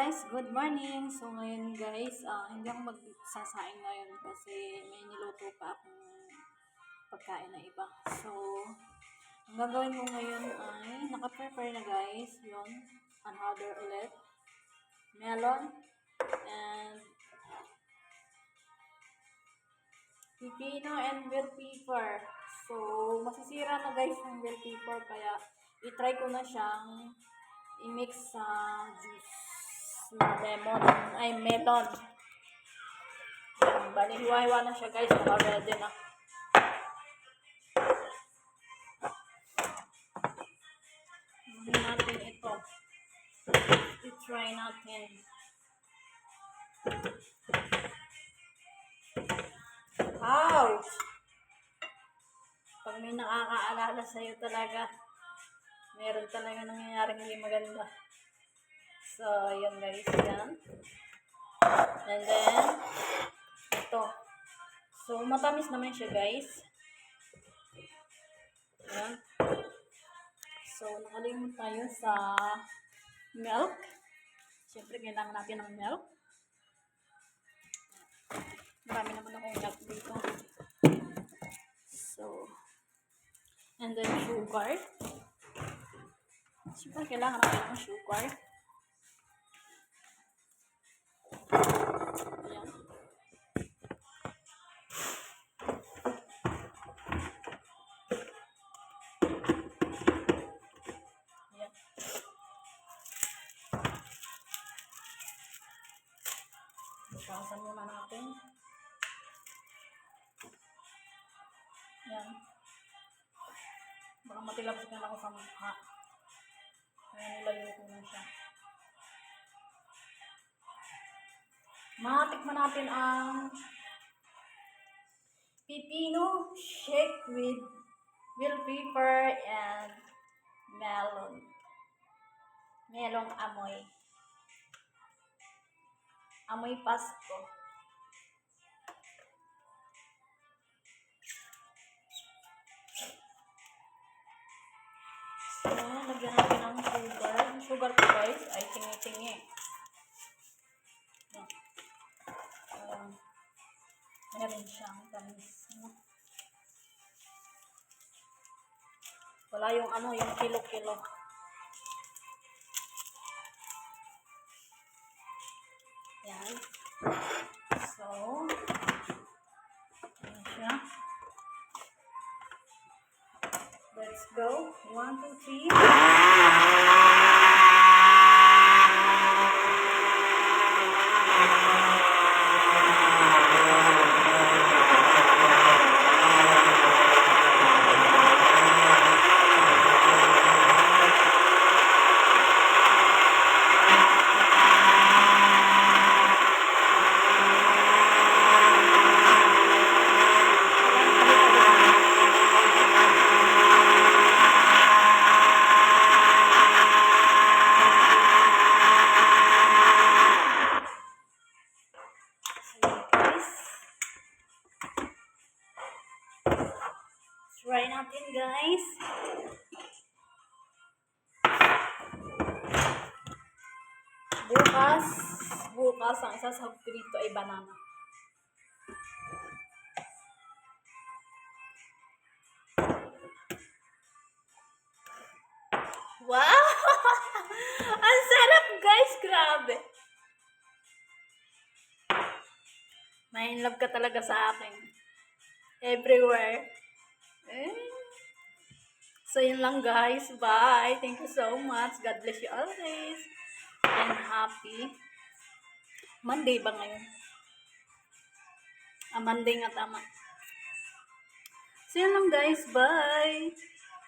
guys, good morning. So ngayon guys, hindi ako magsasaing ngayon kasi may niluto pa akong pagkain na iba. So, ang gagawin ko ngayon ay naka-prepare na guys, yun, another ulit, melon, and pipino and bell pepper. So, masisira na guys yung bell pepper kaya i-try ko na siyang i-mix sa juice na melon. Bali, hiwa-hiwa na siya guys, naka-ready na. Gawin natin ito. I-try natin. Ouch! Pag may nakakaalala sa'yo talaga, meron talaga nangyayaring hindi maganda. So, yun guys, yan. And then, ito. So, matamis naman siya guys. Yan. So, nakalimut tayo sa milk. Siyempre, kailangan natin ng milk. Marami naman akong milk dito. So, and then sugar. Siyempre, kailangan natin ng sugar. Ayan. Ayan. Ikasan muna natin. Ayan. Baka matilapsin na ako sa mukha. Kaya nilayo ko na siya. Matikman natin ang pipino shake with bell pepper and melon. Melong amoy. Amoy Pasko. So, lagyan natin ng sugar. Ang sugar ko guys ay tingi-tingi. Meron siyang tamis. Wala yung yung kilo-kilo. Yan. So, yan siya. Let's go. 1, 2, 3. Try natin guys. Bukas ang isasahog ko dito ay banana. Wow! Ang sarap guys, grabe. May in love ka talaga sa akin. Everywhere. So, yun lang guys. Bye. Thank you so much. God bless you always. And happy Monday ba ngayon? Monday nga tama. So, yun lang guys. Bye.